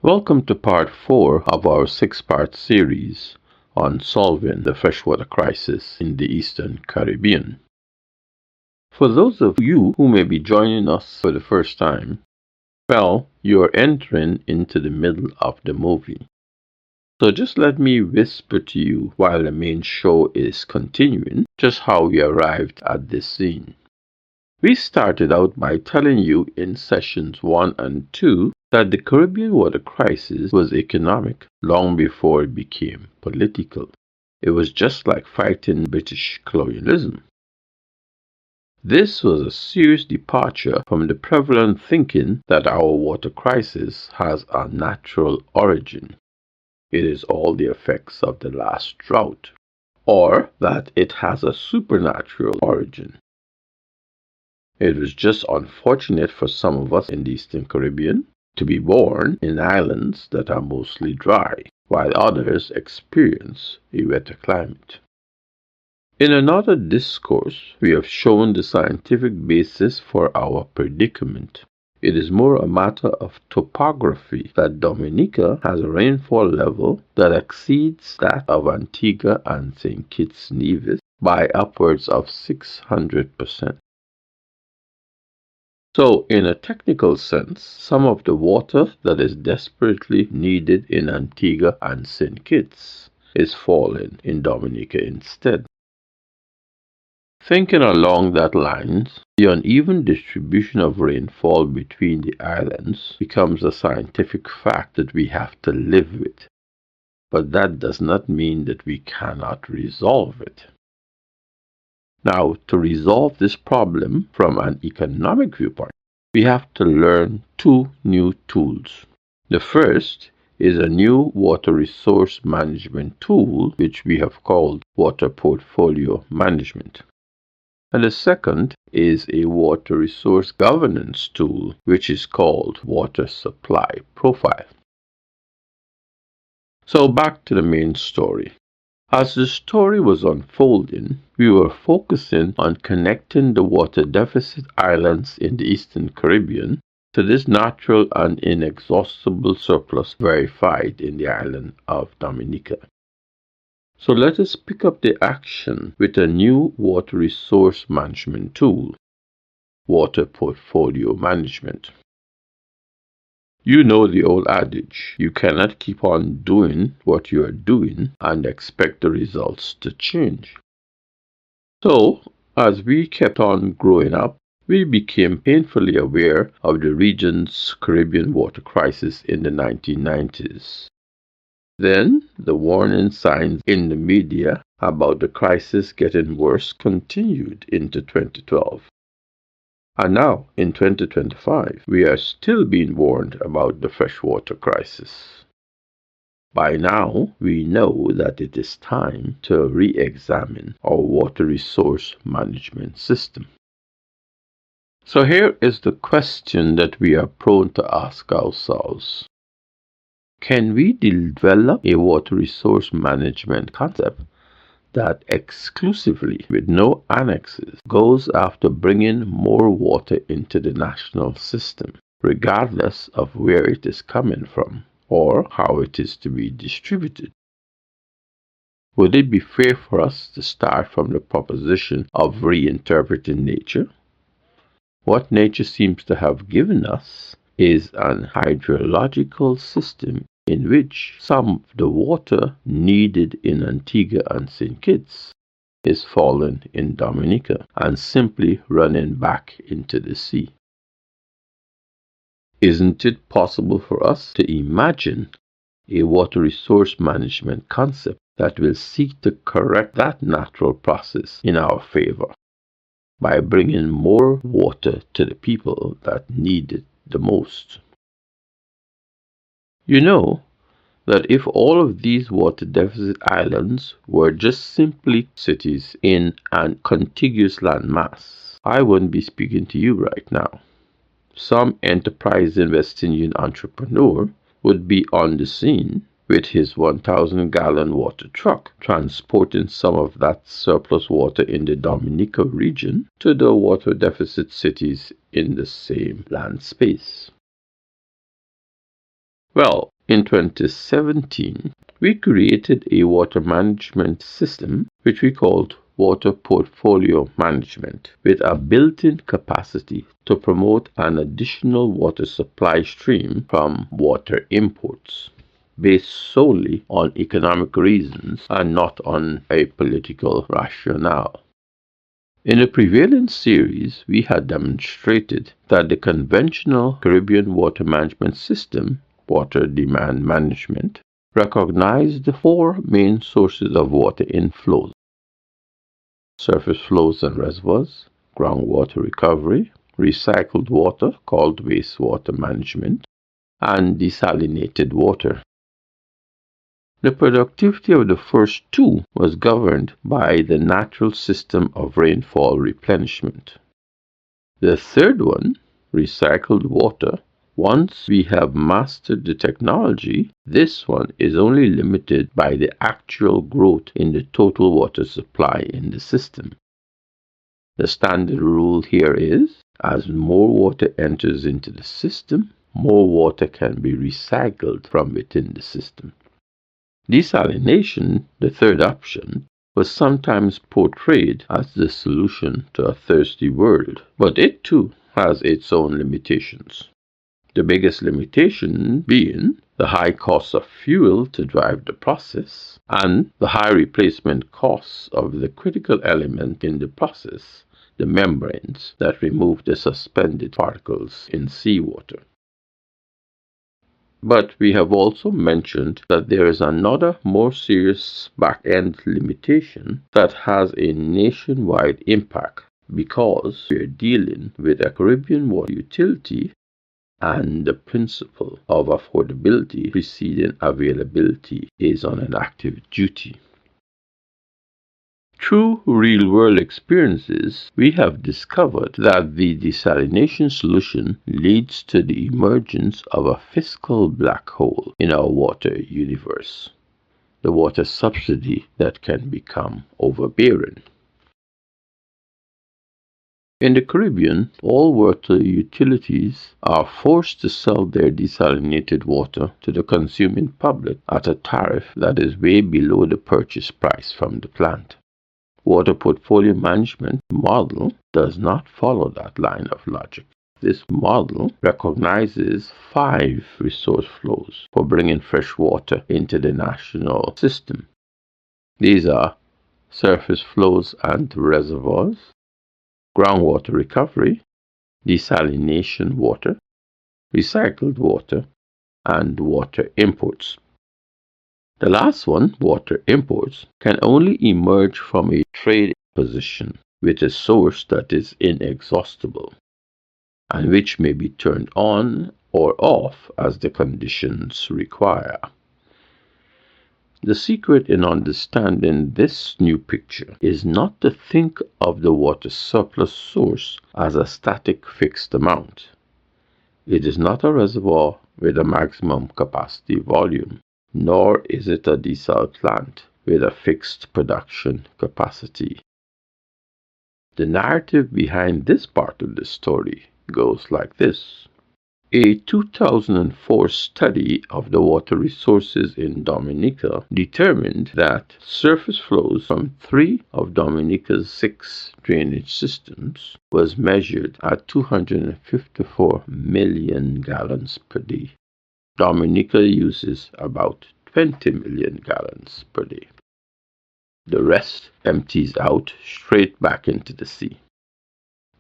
Welcome to part 4 of our 6-part series on solving the freshwater crisis in the Eastern Caribbean. For those of you who may be joining us for the first time, well, you're entering into the middle of the movie. So just let me whisper to you while the main show is continuing just how we arrived at this scene. We started out by telling you in sessions 1 and 2 that the Caribbean water crisis was economic long before it became political. It was just like fighting British colonialism. This was a serious departure from the prevalent thinking that our water crisis has a natural origin. It is all the effects of the last drought, or that it has a supernatural origin. It was just unfortunate for some of us in the Eastern Caribbean to be born in islands that are mostly dry, while others experience a wetter climate. In another discourse, we have shown the scientific basis for our predicament. It is more a matter of topography that Dominica has a rainfall level that exceeds that of Antigua and St. Kitts Nevis by upwards of 600%. So, in a technical sense, some of the water that is desperately needed in Antigua and St. Kitts is falling in Dominica instead. Thinking along that lines, the uneven distribution of rainfall between the islands becomes a scientific fact that we have to live with. But that does not mean that we cannot resolve it. Now, to resolve this problem from an economic viewpoint, we have to learn two new tools. The first is a new water resource management tool, which we have called water portfolio management. And the second is a water resource governance tool, which is called water supply profile. So back to the main story. As the story was unfolding, we were focusing on connecting the water deficit islands in the Eastern Caribbean to this natural and inexhaustible surplus verified in the island of Dominica. So let us pick up the action with a new water resource management tool, water portfolio management. You know the old adage, you cannot keep on doing what you are doing and expect the results to change. So, as we kept on growing up, we became painfully aware of the region's Caribbean water crisis in the 1990s. Then, the warning signs in the media about the crisis getting worse continued into 2012. And now, in 2025, we are still being warned about the freshwater crisis. By now, we know that it is time to re-examine our water resource management system. So here is the question that we are prone to ask ourselves. Can we develop a water resource management concept that exclusively, with no annexes, goes after bringing more water into the national system, regardless of where it is coming from or how it is to be distributed? Would it be fair for us to start from the proposition of reinterpreting nature? What nature seems to have given us is an hydrological system in which some of the water needed in Antigua and St. Kitts is falling in Dominica and simply running back into the sea. Isn't it possible for us to imagine a water resource management concept that will seek to correct that natural process in our favor by bringing more water to the people that need it the most? You know that if all of these water deficit islands were just simply cities in a contiguous landmass, I wouldn't be speaking to you right now. Some enterprising West Indian entrepreneur would be on the scene with his 1,000-gallon water truck, transporting some of that surplus water in the Dominica region to the water deficit cities in the same land space. Well, in 2017, we created a water management system which we called Water Portfolio Management, with a built-in capacity to promote an additional water supply stream from water imports, based solely on economic reasons and not on a political rationale. In the previous series, we had demonstrated that the conventional Caribbean water management system, water demand management, recognized the four main sources of water inflows: surface flows and reservoirs, groundwater recovery, recycled water called wastewater management, and desalinated water. The productivity of the first two was governed by the natural system of rainfall replenishment. The third one, recycled water, once we have mastered the technology, this one is only limited by the actual growth in the total water supply in the system. The standard rule here is, as more water enters into the system, more water can be recycled from within the system. Desalination, the third option, was sometimes portrayed as the solution to a thirsty world, but it too has its own limitations. The biggest limitation being the high cost of fuel to drive the process and the high replacement costs of the critical element in the process, the membranes that remove the suspended particles in seawater. But we have also mentioned that there is another more serious back-end limitation that has a nationwide impact, because we are dealing with a Caribbean water utility and the principle of affordability preceding availability is on an active duty. Through real-world experiences, we have discovered that the desalination solution leads to the emergence of a fiscal black hole in our water universe, the water subsidy that can become overbearing. In the Caribbean, all water utilities are forced to sell their desalinated water to the consuming public at a tariff that is way below the purchase price from the plant. Water portfolio management model does not follow that line of logic. This model recognizes 5 resource flows for bringing fresh water into the national system. These are surface flows and reservoirs, groundwater recovery, desalination water, recycled water, and water imports. The last one, water imports, can only emerge from a trade position with a source that is inexhaustible and which may be turned on or off as the conditions require. The secret in understanding this new picture is not to think of the water surplus source as a static fixed amount. It is not a reservoir with a maximum capacity volume, nor is it a desal plant with a fixed production capacity. The narrative behind this part of the story goes like this. A 2004 study of the water resources in Dominica determined that surface flows from 3 of Dominica's 6 drainage systems was measured at 254 million gallons per day. Dominica uses about 20 million gallons per day. The rest empties out straight back into the sea.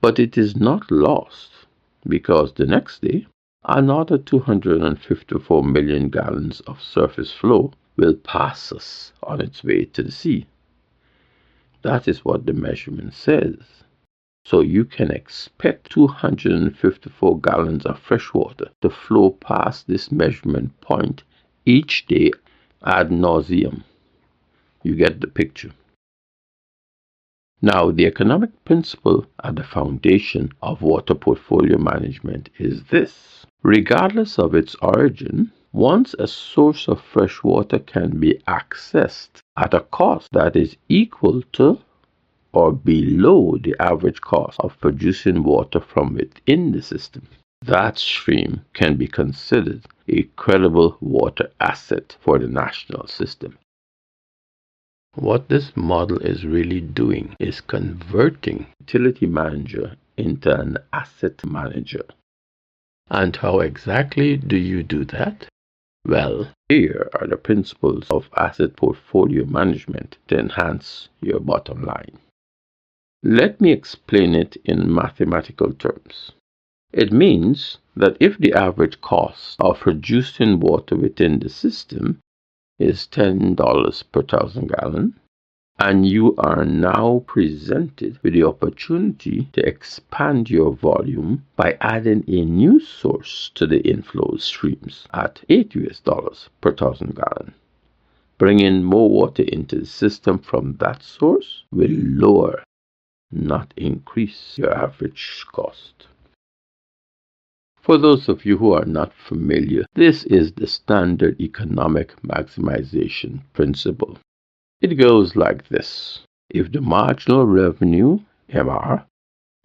But it is not lost, because the next day, another 254 million gallons of surface flow will pass us on its way to the sea. That is what the measurement says. So you can expect 254 gallons of fresh water to flow past this measurement point each day ad nauseum. You get the picture. Now, the economic principle at the foundation of water portfolio management is this. Regardless of its origin, once a source of fresh water can be accessed at a cost that is equal to or below the average cost of producing water from within the system, that stream can be considered a credible water asset for the national system. What this model is really doing is converting utility manager into an asset manager. And how exactly do you do that? Well, here are the principles of asset portfolio management to enhance your bottom line. Let me explain it in mathematical terms. It means that if the average cost of producing water within the system is $10 per thousand gallons, and you are now presented with the opportunity to expand your volume by adding a new source to the inflow streams at $8 per thousand gallons. Bringing more water into the system from that source will lower, not increase, your average cost. For those of you who are not familiar, this is the standard economic maximization principle. It goes like this. If the marginal revenue, MR,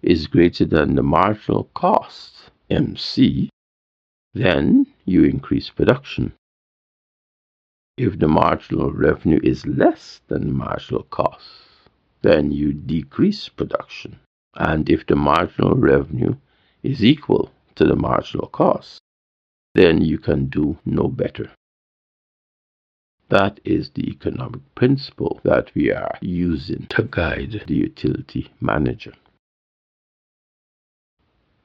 is greater than the marginal cost, MC, then you increase production. If the marginal revenue is less than the marginal cost, then you decrease production. And if the marginal revenue is equal to the marginal cost, then you can do no better. That is the economic principle that we are using to guide the utility manager.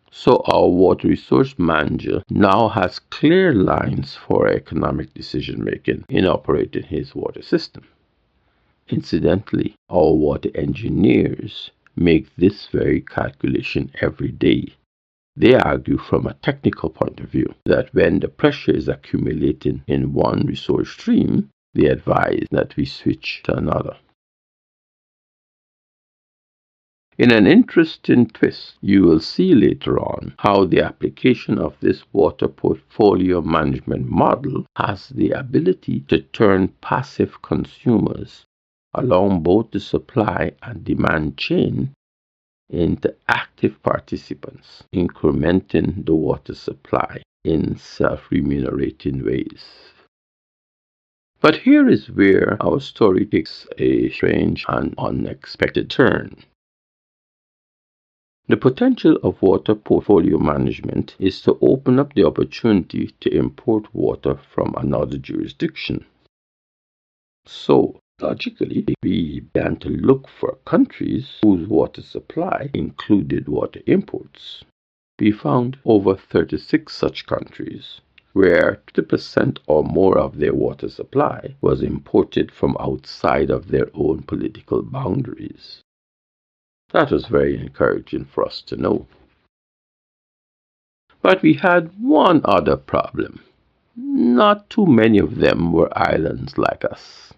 So our water resource manager now has clear lines for economic decision making in operating his water system. Incidentally, our water engineers make this very calculation every day. They argue from a technical point of view that when the pressure is accumulating in one resource stream, they advise that we switch to another. In an interesting twist, you will see later on how the application of this water portfolio management model has the ability to turn passive consumers along both the supply and demand chain into active participants, incrementing the water supply in self-remunerating ways. But here is where our story takes a strange and unexpected turn. The potential of water portfolio management is to open up the opportunity to import water from another jurisdiction. So, logically, we began to look for countries whose water supply included water imports. We found over 36 such countries, where 50% or more of their water supply was imported from outside of their own political boundaries. That was very encouraging for us to know. But we had one other problem. Not too many of them were islands like us.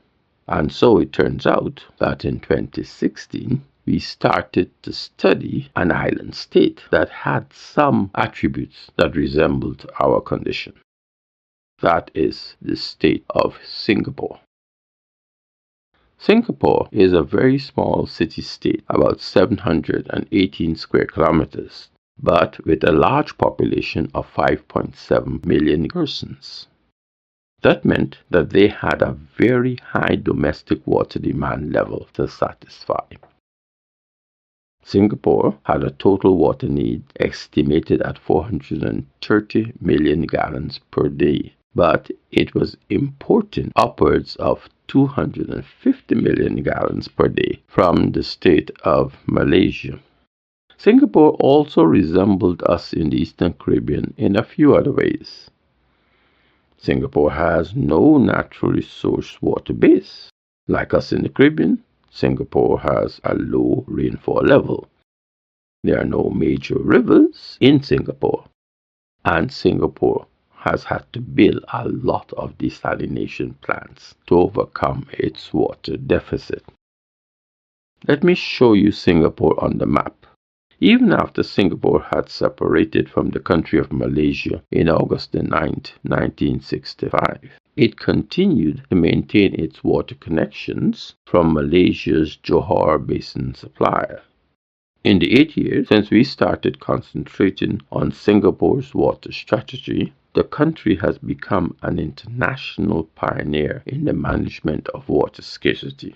And so it turns out that in 2016, we started to study an island state that had some attributes that resembled our condition. That is the state of Singapore. Singapore is a very small city-state, about 718 square kilometers, but with a large population of 5.7 million persons. That meant that they had a very high domestic water demand level to satisfy. Singapore had a total water need estimated at 430 million gallons per day, but it was importing upwards of 250 million gallons per day from the state of Malaysia. Singapore also resembled us in the Eastern Caribbean in a few other ways. Singapore has no natural resource water base. Like us in the Caribbean, Singapore has a low rainfall level. There are no major rivers in Singapore, and Singapore has had to build a lot of desalination plants to overcome its water deficit. Let me show you Singapore on the map. Even after Singapore had separated from the country of Malaysia in August 9, 1965, it continued to maintain its water connections from Malaysia's Johor Basin supplier. In the 8 years since we started concentrating on Singapore's water strategy, the country has become an international pioneer in the management of water scarcity.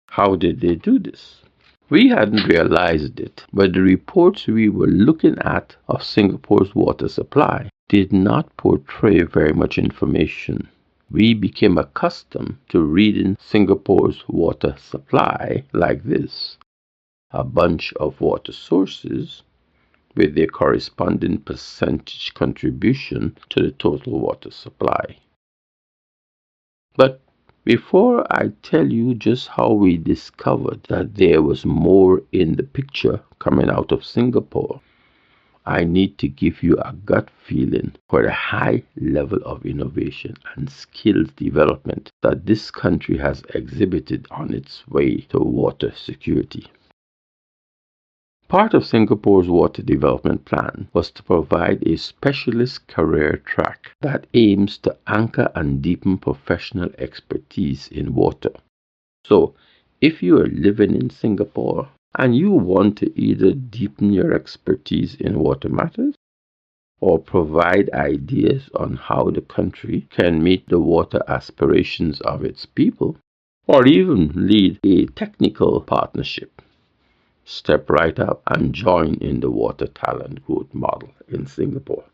How did they do this? We hadn't realized it, but the reports we were looking at of Singapore's water supply did not portray very much information. We became accustomed to reading Singapore's water supply like this: a bunch of water sources with their corresponding percentage contribution to the total water supply. But before I tell you just how we discovered that there was more in the picture coming out of Singapore, I need to give you a gut feeling for the high level of innovation and skills development that this country has exhibited on its way to water security. Part of Singapore's water development plan was to provide a specialist career track that aims to anchor and deepen professional expertise in water. So, if you are living in Singapore and you want to either deepen your expertise in water matters or provide ideas on how the country can meet the water aspirations of its people, or even lead a technical partnership, step right up and join in the water talent growth model in Singapore.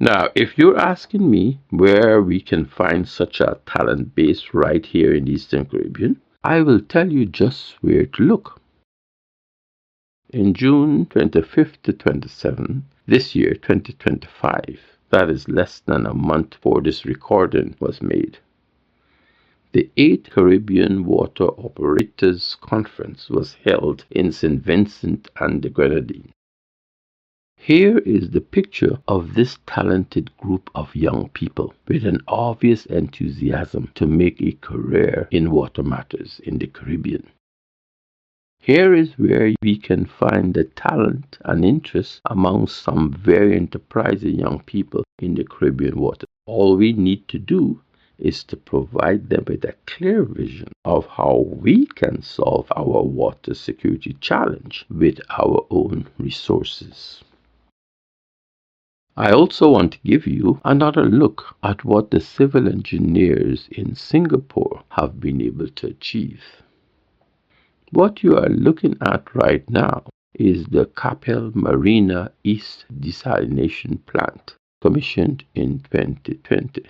Now, if you're asking me where we can find such a talent base right here in the Eastern Caribbean, I will tell you just where to look. In June 25th to 27th, this year 2025, that is less than a month before this recording was made, the 8th Caribbean Water Operators Conference was held in St. Vincent and the Grenadines. Here is the picture of this talented group of young people with an obvious enthusiasm to make a career in water matters in the Caribbean. Here is where we can find the talent and interest among some very enterprising young people in the Caribbean water. All we need to do is to provide them with a clear vision of how we can solve our water security challenge with our own resources. I also want to give you another look at what the civil engineers in Singapore have been able to achieve. What you are looking at right now is the Capel Marina East Desalination Plant, commissioned in 2020.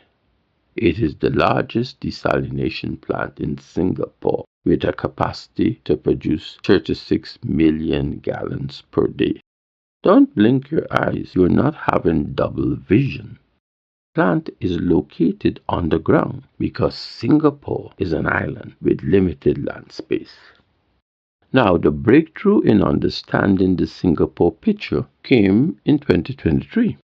It is the largest desalination plant in Singapore with a capacity to produce 36 million gallons per day. Don't blink your eyes, you're not having double vision. The plant is located on the ground because Singapore is an island with limited land space. Now, the breakthrough in understanding the Singapore picture came in 2023.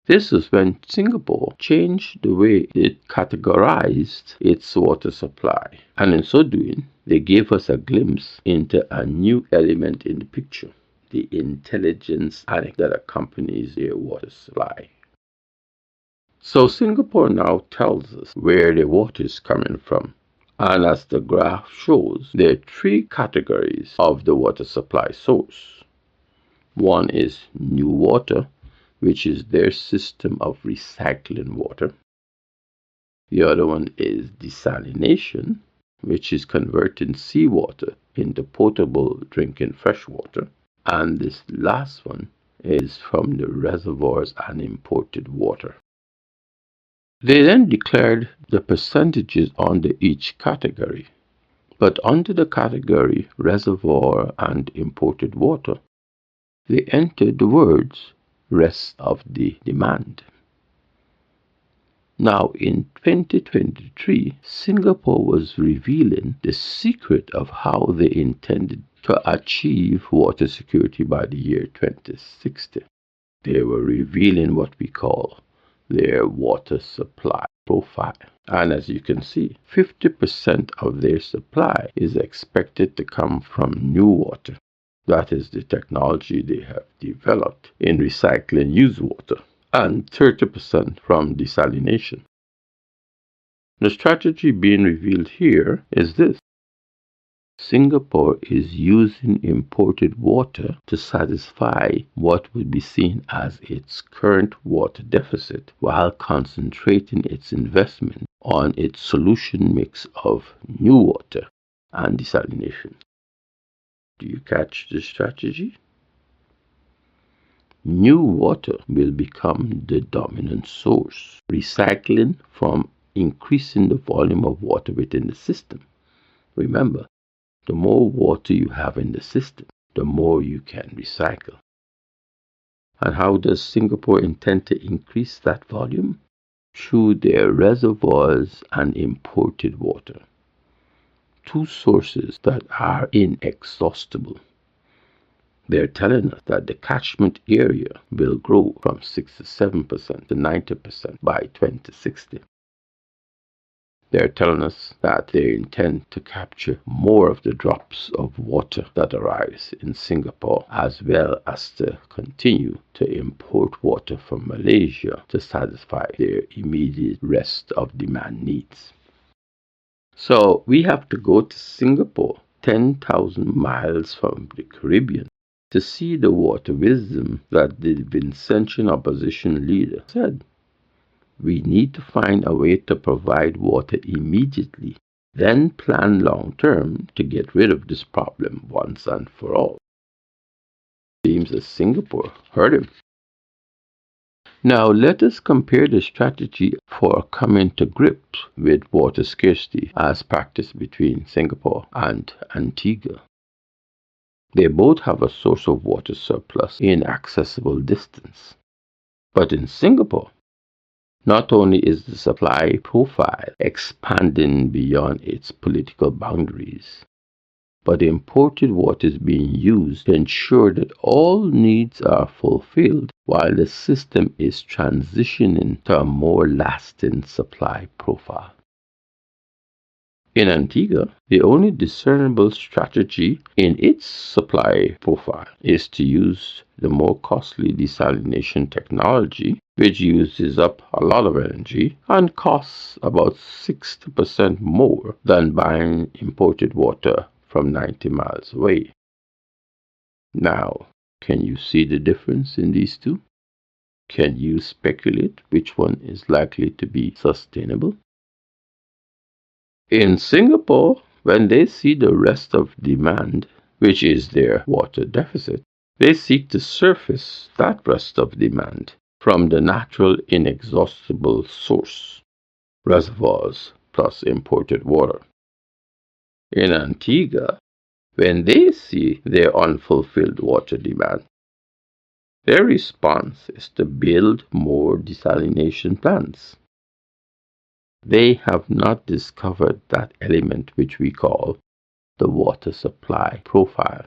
This is when Singapore changed the way it categorized its water supply, and in so doing, they gave us a glimpse into a new element in the picture: the intelligence that accompanies their water supply. So Singapore now tells us where the water is coming from. And as the graph shows, there are three categories of the water supply source. One is new water, which is their system of recycling water. The other one is desalination, which is converting seawater into potable drinking fresh water. And this last one is from the reservoirs and imported water. They then declared the percentages under each category. But under the category reservoir and imported water, they entered the words rest of the demand. Now, in 2023, Singapore was revealing the secret of how they intended to achieve water security by the year 2060. They were revealing what we call their water supply profile. And as you can see, 50% of their supply is expected to come from new water. That is the technology they have developed in recycling used water, and 30% from desalination. The strategy being revealed here is this: Singapore is using imported water to satisfy what would be seen as its current water deficit while concentrating its investment on its solution mix of new water and desalination. Do you catch the strategy? New water will become the dominant source, recycling from increasing the volume of water within the system. Remember, the more water you have in the system, the more you can recycle. And how does Singapore intend to increase that volume? Through their reservoirs and imported water. Two sources that are inexhaustible. They're telling us that the catchment area will grow from 67% to 90% by 2060. They're telling us that they intend to capture more of the drops of water that arise in Singapore, as well as to continue to import water from Malaysia to satisfy their immediate rest of demand needs. So we have to go to Singapore, 10,000 miles from the Caribbean, to see the water wisdom that the Vincentian opposition leader said. We need to find a way to provide water immediately, then plan long term to get rid of this problem once and for all. Seems as Singapore heard him. Now let us compare the strategy for coming to grips with water scarcity as practiced between Singapore and Antigua. They both have a source of water surplus in accessible distance. But in Singapore, not only is the supply profile expanding beyond its political boundaries, but imported water is being used to ensure that all needs are fulfilled while the system is transitioning to a more lasting supply profile. In Antigua, the only discernible strategy in its supply profile is to use the more costly desalination technology, which uses up a lot of energy and costs about 60% more than buying imported water from 90 miles away. Now, can you see the difference in these two? Can you speculate which one is likely to be sustainable? In Singapore, when they see the rest of demand, which is their water deficit, they seek to surface that rest of demand from the natural inexhaustible source, reservoirs plus imported water. In Antigua, when they see their unfulfilled water demand, their response is to build more desalination plants. They have not discovered that element which we call the water supply profile.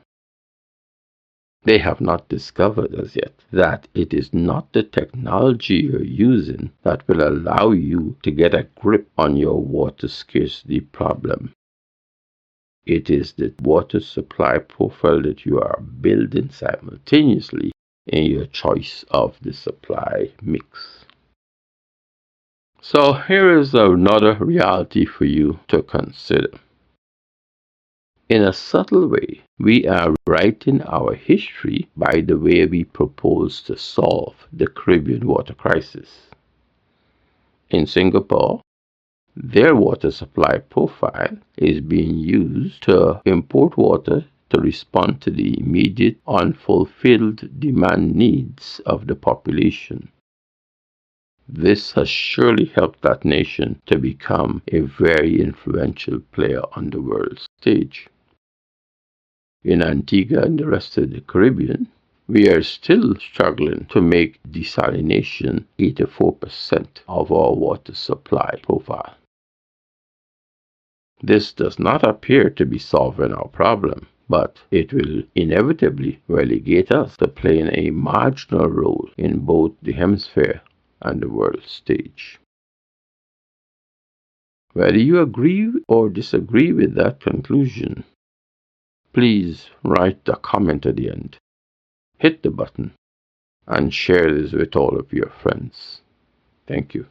They have not discovered as yet that it is not the technology you're using that will allow you to get a grip on your water scarcity problem. It is the water supply profile that you are building simultaneously in your choice of the supply mix. So here is another reality for you to consider. In a subtle way, we are writing our history by the way we propose to solve the Caribbean water crisis. In Singapore, their water supply profile is being used to import water to respond to the immediate unfulfilled demand needs of the population. This has surely helped that nation to become a very influential player on the world stage. In Antigua and the rest of the Caribbean, we are still struggling to make desalination 84% of our water supply profile. This does not appear to be solving our problem, but it will inevitably relegate us to playing a marginal role in both the hemisphere and the world stage. Whether you agree or disagree with that conclusion, please write a comment at the end, hit the button, and share this with all of your friends. Thank you.